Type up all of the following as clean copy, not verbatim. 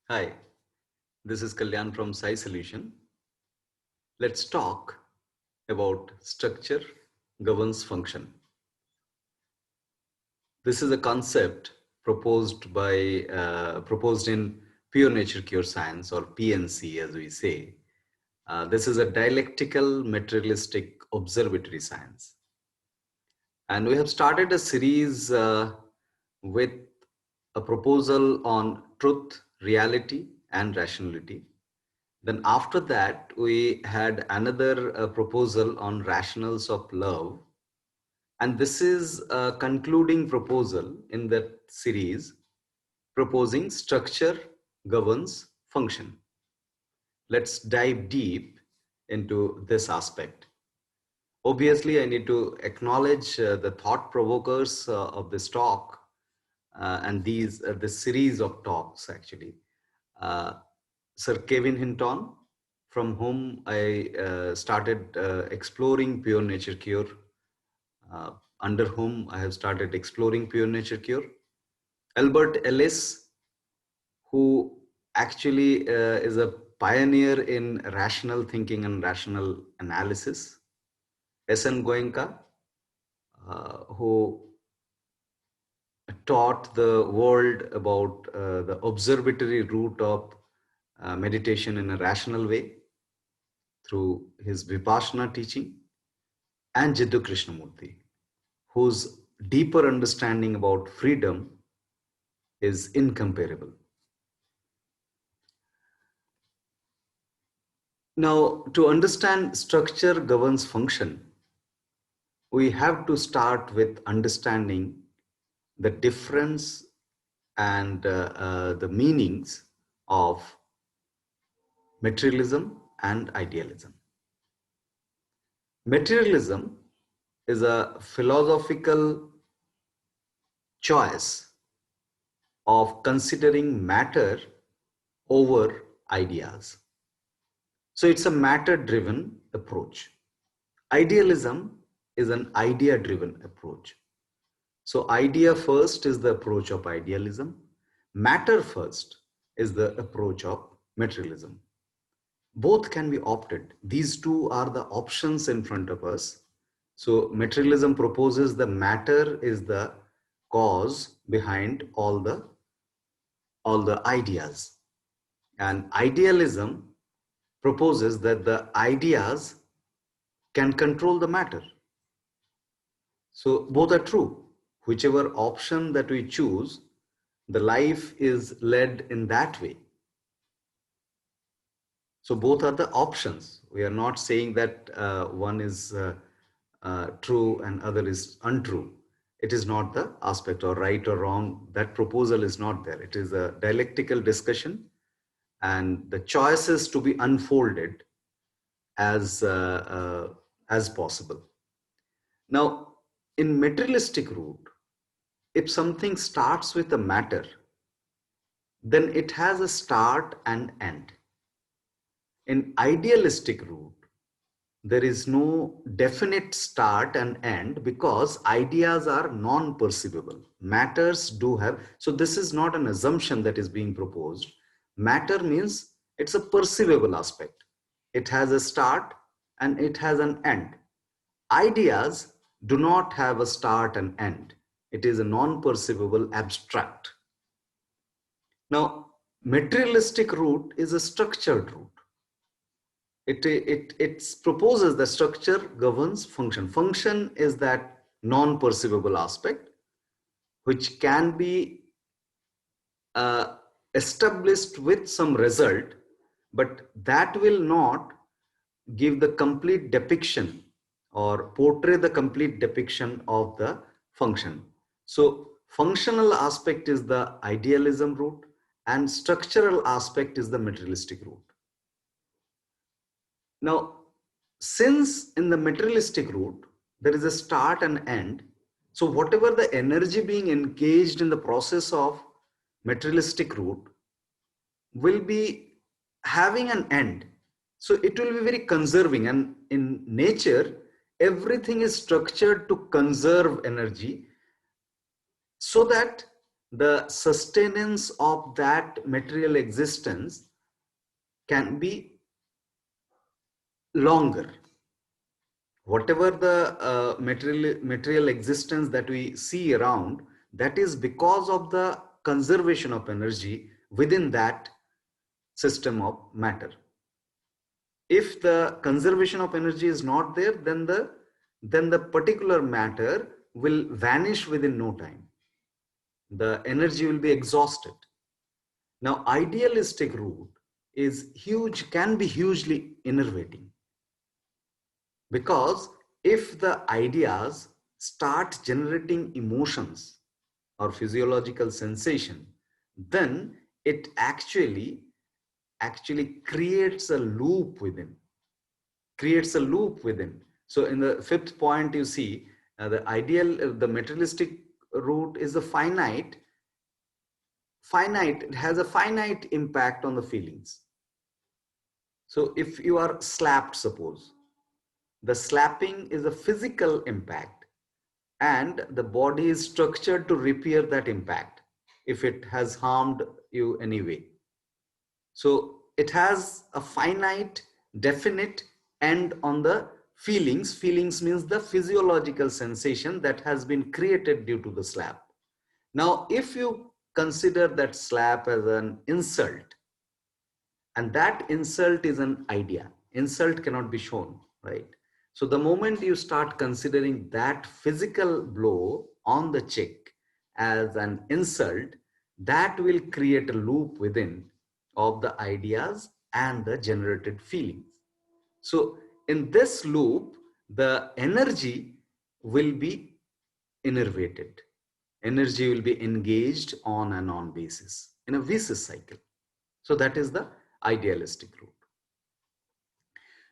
Hi, this is Kalyan from Sai Solution. Let's talk about structure governs function. This is a concept proposed in Pure Nature Cure Science, or PNC as we say. This is a dialectical materialistic observatory science. And we have started a series with a proposal on truth, reality, and rationality. Then after that, we had another proposal on rationals of love. And this is a concluding proposal in that series, proposing structure governs function. Let's dive deep into this aspect. Obviously, I need to acknowledge the thought provokers of this talk and this series of talks actually. Uh, Sir Kevin Hinton, from whom I started exploring Pure Nature Cure, under whom I have started exploring Pure Nature Cure. Albert Ellis, who actually is a pioneer in rational thinking and rational analysis. S.N. Goenka, who taught the world about the observatory route of meditation in a rational way through his Vipassana teaching, and Jiddu Krishnamurti, whose deeper understanding about freedom is incomparable. Now, to understand structure governs function, we have to start with understanding the difference and the meanings of materialism and idealism. Materialism is a philosophical choice of considering matter over ideas. So it's a matter driven approach. Idealism is an idea driven approach. So idea first is the approach of idealism. Matter first is the approach of materialism. Both can be opted. These two are the options in front of us. So materialism proposes the matter is the cause behind all the ideas. And idealism proposes that the ideas can control the matter. So both are true. Whichever option that we choose, the life is led in that way. So both are the options. We are not saying that one is true and other is untrue. It is not the aspect or right or wrong. That proposal is not there. It is a dialectical discussion, and the choices to be unfolded as possible. Now, in materialistic route, if something starts with a matter, then it has a start and end. In idealistic route, there is no definite start and end because ideas are non-perceivable. Matters do have, so this is not an assumption that is being proposed. Matter means it's a perceivable aspect. It has a start and it has an end. Ideas do not have a start and end. It is a non-perceivable abstract. Now, materialistic route is a structured route. It proposes that structure governs function. Function is that non-perceivable aspect which can be established with some result, but that will not give the complete depiction or portray the complete depiction of the function. So functional aspect is the idealism route and structural aspect is the materialistic route. Now, since in the materialistic route, there is a start and end, so whatever the energy being engaged in the process of materialistic route will be having an end. So it will be very conserving, and in nature, everything is structured to conserve energy so that the sustenance of that material existence can be longer. Whatever the material existence that we see around, that is because of the conservation of energy within that system of matter. If the conservation of energy is not there, then the particular matter will vanish within no time. The energy will be exhausted. Now, idealistic root is huge, can be hugely innervating, because if the ideas start generating emotions or physiological sensation, then it actually creates a loop within. So in the fifth point, you see the materialistic root is a finite, it has a finite impact on the feelings. So if you are slapped, suppose, the slapping is a physical impact, and the body is structured to repair that impact if it has harmed you anyway. So it has a finite, definite end on the feelings. Feelings means the physiological sensation that has been created due to the slap. Now, if you consider that slap as an insult, and that insult is an idea, insult cannot be shown, right? So the moment you start considering that physical blow on the cheek as an insult, that will create a loop within of the ideas and the generated feelings. So in this loop, the energy will be innervated. Energy will be engaged on and on basis in a vicious cycle. So that is the idealistic root.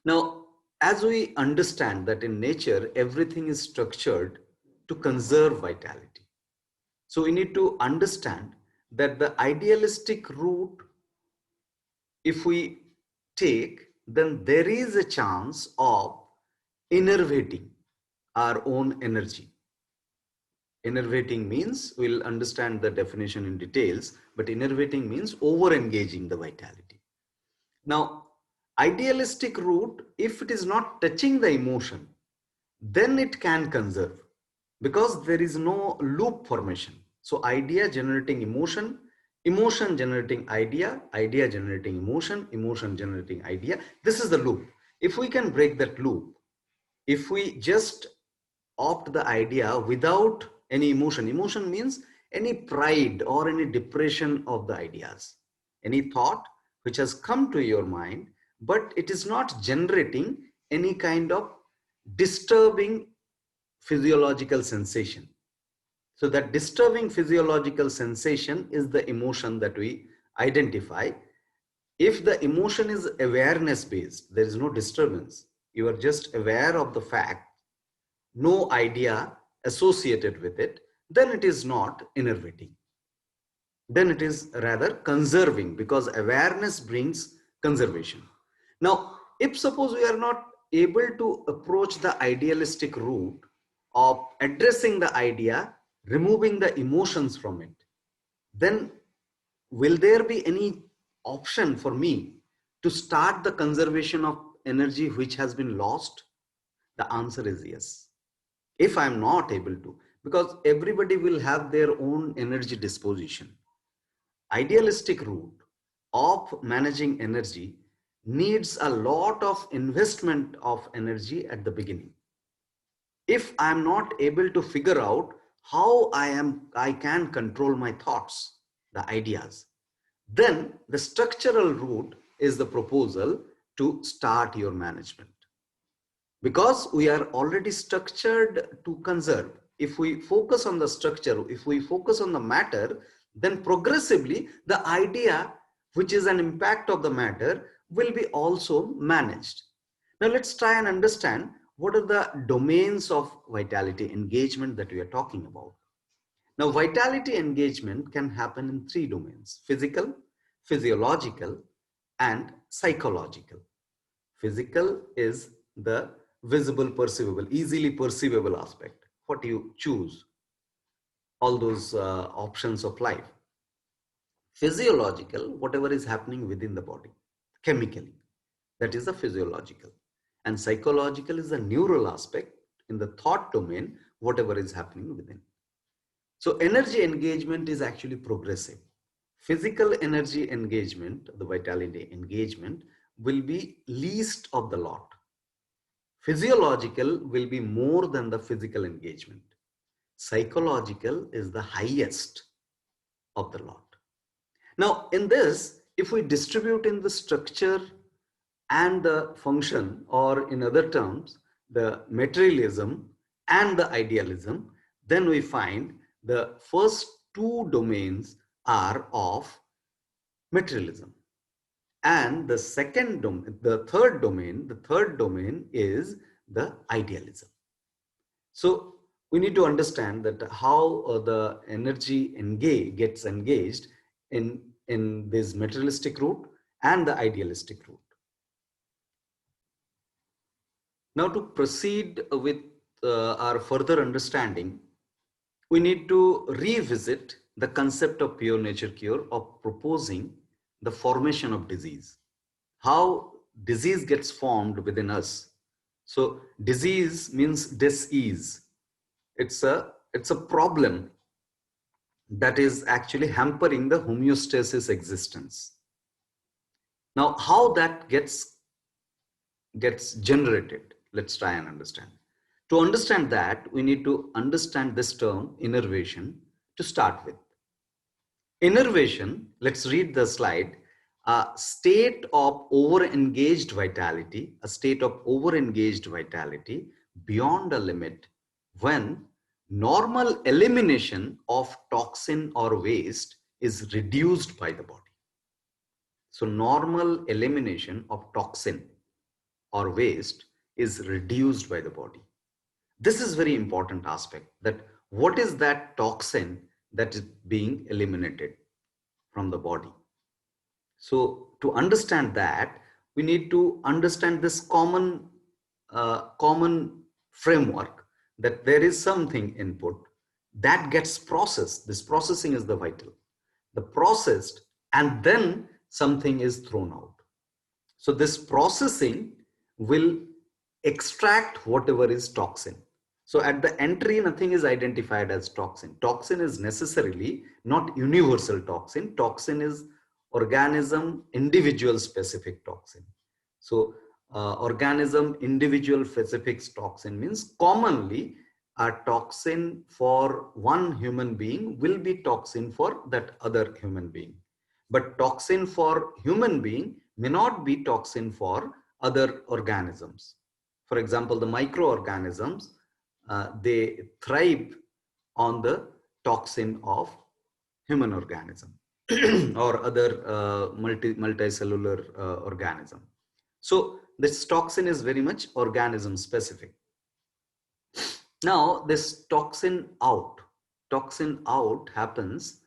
Now, as we understand that in nature, everything is structured to conserve vitality. So we need to understand that the idealistic route, if we take, then there is a chance of innervating our own energy. Innervating means, we'll understand the definition in details, but innervating means over engaging the vitality. Now, idealistic root, if it is not touching the emotion, then it can conserve, because there is no loop formation. So idea generating emotion, emotion generating idea, idea generating emotion, emotion generating idea. This is the loop. If we can break that loop, if we just opt the idea without any emotion, emotion means any pride or any depression of the ideas, any thought which has come to your mind, but it is not generating any kind of disturbing physiological sensation. So that disturbing physiological sensation is the emotion that we identify. If the emotion is awareness based, there is no disturbance. You are just aware of the fact, no idea associated with it, then it is not innervating. Then it is rather conserving, because awareness brings conservation. Now, if suppose we are not able to approach the idealistic route of addressing the idea, removing the emotions from it, then will there be any option for me to start the conservation of energy which has been lost? The answer is yes. If I'm not able to, because everybody will have their own energy disposition. Idealistic route of managing energy needs a lot of investment of energy at the beginning. If I'm not able to figure out how I can control my thoughts, the ideas, then the structural route is the proposal to start your management. Because we are already structured to conserve. If we focus on the structure, if we focus on the matter, then progressively the idea, which is an impact of the matter, will be also managed. Now let's try and understand what are the domains of vitality engagement that we are talking about. Now, vitality engagement can happen in three domains: physical, physiological, and psychological. Physical is the visible, perceivable, easily perceivable aspect, what you choose. all those options of life. Physiological, whatever is happening within the body, chemically, that is the physiological. And psychological is the neural aspect in the thought domain, whatever is happening within. So energy engagement is actually progressive. Physical energy engagement, the vitality engagement, will be least of the lot. Physiological will be more than the physical engagement. Psychological is the highest of the lot. Now, in this, if we distribute in the structure and the function, or in other terms, the materialism and the idealism, then we find the first two domains are of materialism. And the third domain is the idealism. So we need to understand that how the energy gets engaged in this materialistic route and the idealistic route. Now, to proceed with our further understanding, we need to revisit the concept of pure nature cure of proposing the formation of disease, how disease gets formed within us. So disease means dis-ease. It's a problem that is actually hampering the homeostasis existence. Now, how that gets generated, let's try and understand. To understand that, we need to understand this term innervation to start with. Innervation, let's read the slide. A state of over-engaged vitality, beyond a limit when normal elimination of toxin or waste is reduced by the body. So normal elimination of toxin or waste is reduced by the body. This is very important aspect, that what is that toxin that is being eliminated from the body. So to understand that, we need to understand this common framework, that there is something input that gets processed. This processing is the vital, the processed, and then something is thrown out. So this processing will extract whatever is toxin. So at the entry, nothing is identified as toxin. Toxin is necessarily not universal toxin. Toxin is organism individual specific toxin. So organism individual specific toxin means commonly a toxin for one human being will be toxin for that other human being. But toxin for human being may not be toxin for other organisms. For example, the microorganisms, they thrive on the toxin of human organism or other multicellular organism. So this toxin is very much organism specific. Now this toxin out happens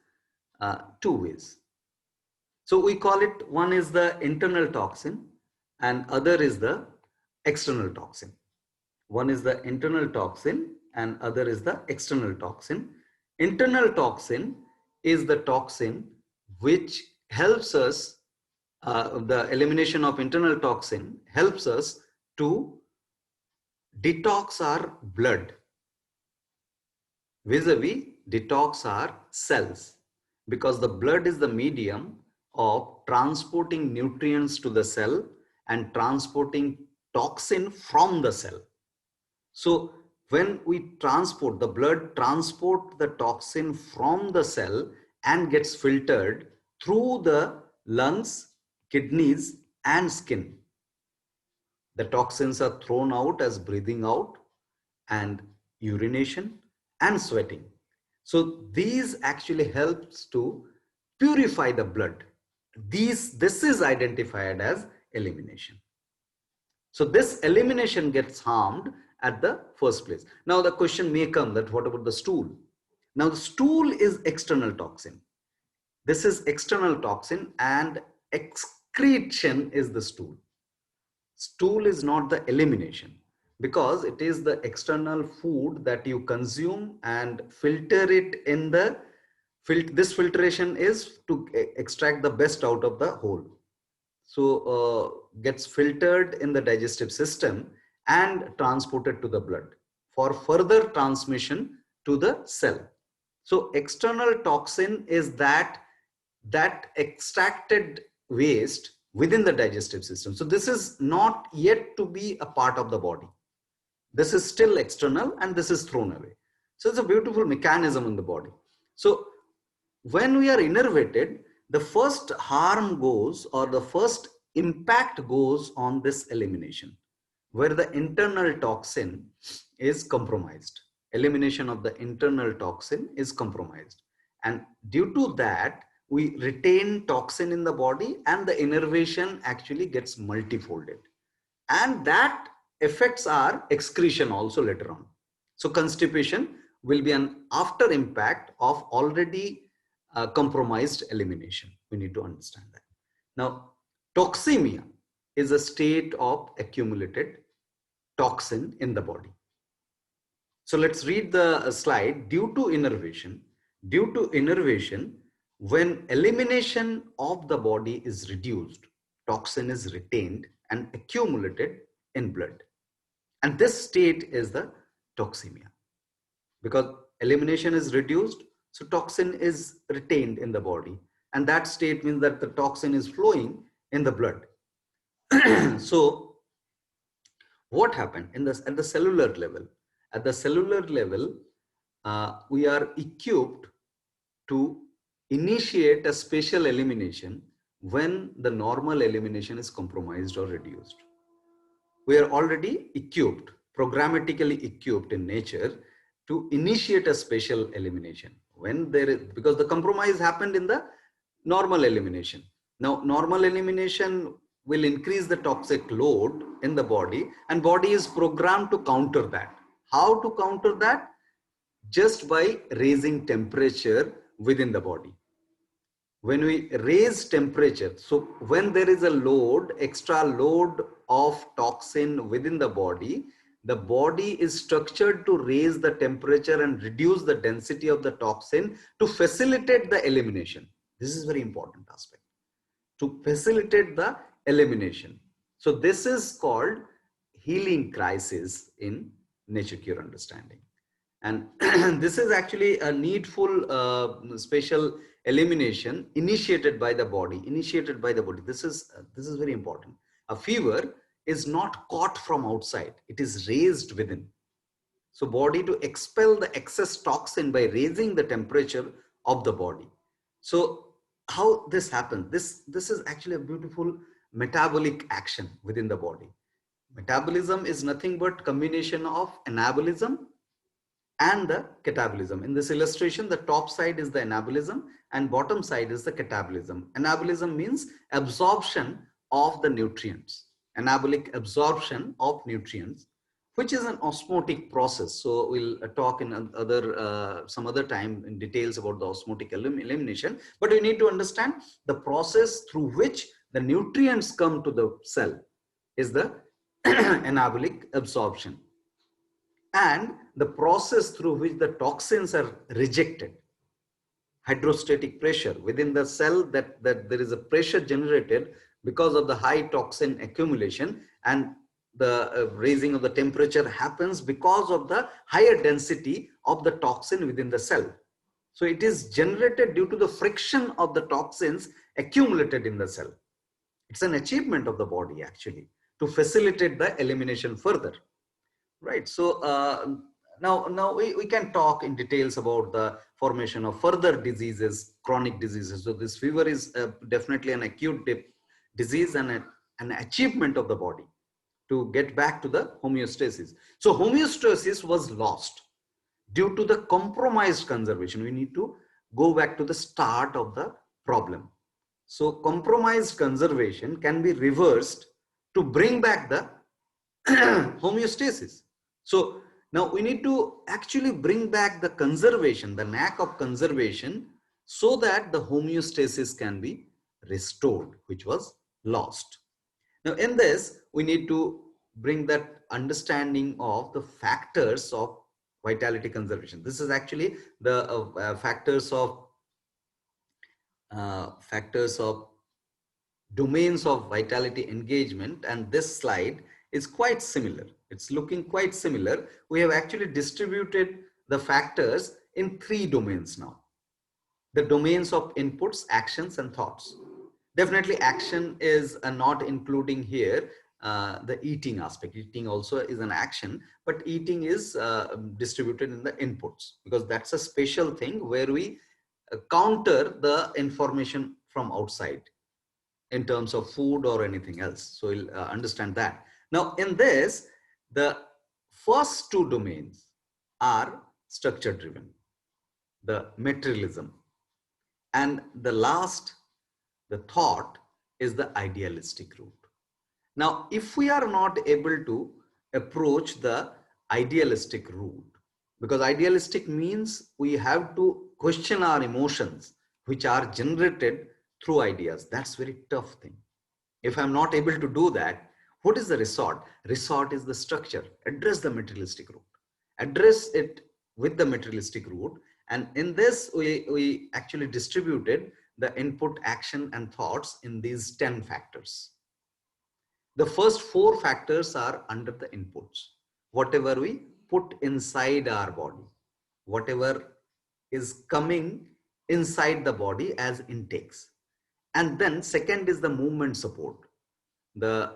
two ways. So we call it, one is the internal toxin and other is the external toxin. One is the internal toxin and other is the external toxin. Internal toxin is the toxin which helps us, the elimination of internal toxin helps us to detox our blood, vis-a-vis detox our cells, because the blood is the medium of transporting nutrients to the cell and transporting toxin from the cell. So when we transport, the blood transport the toxin from the cell and gets filtered through the lungs, kidneys and skin. The toxins are thrown out as breathing out and urination and sweating. So these actually helps to purify the blood. This is identified as elimination. So this elimination gets harmed at the first place. Now the question may come that what about the stool? Now the stool is external toxin. This is external toxin and excretion is the stool. Stool is not the elimination. because it is the external food that you consume and filter it in the this filtration is to extract the best out of the whole. So gets filtered in the digestive system and transported to the blood for further transmission to the cell. So external toxin is that extracted waste within the digestive system. So this is not yet to be a part of the body. This is still external and this is thrown away. So it's a beautiful mechanism in the body. So when we are innervated, the first harm goes, or the first impact goes on this elimination, where the internal toxin is compromised. Elimination of the internal toxin is compromised. And due to that, we retain toxin in the body and the innervation actually gets multifolded. And that affects our excretion also later on. So constipation will be an after impact of already compromised elimination. We need to understand that. Now, toxemia is a state of accumulated toxin in the body. So let's read the slide. Due to innervation, when elimination of the body is reduced, toxin is retained and accumulated in blood. And this state is the toxemia. Because elimination is reduced, so toxin is retained in the body. And that state means that the toxin is flowing in the blood. So what happened at the cellular level? At the cellular level, we are equipped to initiate a special elimination when the normal elimination is compromised or reduced. We are already equipped, programmatically equipped in nature to initiate a special elimination when there is, because the compromise happened in the normal elimination. Now, normal elimination will increase the toxic load in the body, and body is programmed to counter that. How to counter that? Just by raising temperature within the body. When we raise temperature, so when there is a load, extra load of toxin within the body is structured to raise the temperature and reduce the density of the toxin to facilitate the elimination. This is very important aspect, to facilitate the elimination. So this is called healing crisis in nature cure understanding. And this is actually a needful special elimination initiated by the body. This is very important. A fever is not caught from outside, it is raised within. So body to expel the excess toxin by raising the temperature of the body. So how this happens? This is actually a beautiful metabolic action within the body. Metabolism is nothing but combination of anabolism and the catabolism. In this illustration, the top side is the anabolism and bottom side is the catabolism. Anabolism means absorption of the nutrients, anabolic absorption of nutrients, which is an osmotic process. So we'll talk in some other time in details about the osmotic elimination, but we need to understand the process through which the nutrients come to the cell is the anabolic absorption, and the process through which the toxins are rejected. Hydrostatic pressure within the cell, that there is a pressure generated because of the high toxin accumulation, and the raising of the temperature happens because of the higher density of the toxin within the cell. So it is generated due to the friction of the toxins accumulated in the cell. It's an achievement of the body actually to facilitate the elimination further. Right. So now we can talk in details about the formation of further diseases, chronic diseases. So this fever is definitely an acute disease and an achievement of the body to get back to the homeostasis. So homeostasis was lost due to the compromised conservation. We need to go back to the start of the problem. So compromised conservation can be reversed to bring back the homeostasis. So now we need to actually bring back the conservation, the knack of conservation, so that the homeostasis can be restored, which was lost. Now in this, we need to bring that understanding of the factors of vitality conservation. This is actually the factors of domains of vitality engagement, and this slide is quite similar. It's looking quite similar. We have actually distributed the factors in 3 domains now. The domains of inputs, actions, and thoughts. Definitely action is not including here the eating aspect. Eating also is an action, but eating is distributed in the inputs, because that's a special thing where we counter the information from outside in terms of food or anything else. So you'll understand that. Now in this, the first 2 domains are structure driven, the materialism, and the last, the thought, is the idealistic route. Now, if we are not able to approach the idealistic route, because idealistic means we have to question our emotions, which are generated through ideas. That's very tough thing. If I'm not able to do that, what is the resort? Resort is the structure. Address the materialistic route. Address it with the materialistic route. And in this, we actually distributed the input, action, and thoughts in these 10 factors. The first 4 factors are under the inputs. Whatever we put inside our body, whatever is coming inside the body as intakes. And then second is the movement support, the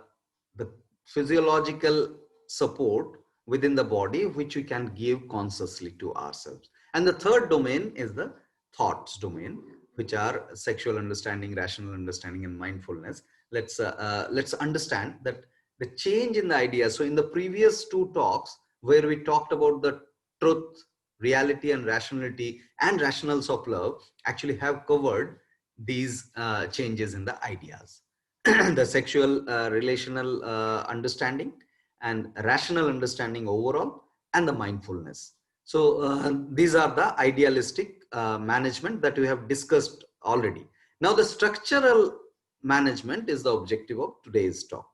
physiological support within the body, which we can give consciously to ourselves. And the third domain is the thoughts domain, which are sexual understanding, rational understanding, and mindfulness. Let's understand that the change in the idea. So in the previous 2 talks, where we talked about the truth, reality, and rationality, and rationals of love, actually have covered these changes in the ideas. The sexual relational understanding, and rational understanding overall, and the mindfulness. So these are the idealistic management that we have discussed already. Now the structural management is the objective of today's talk.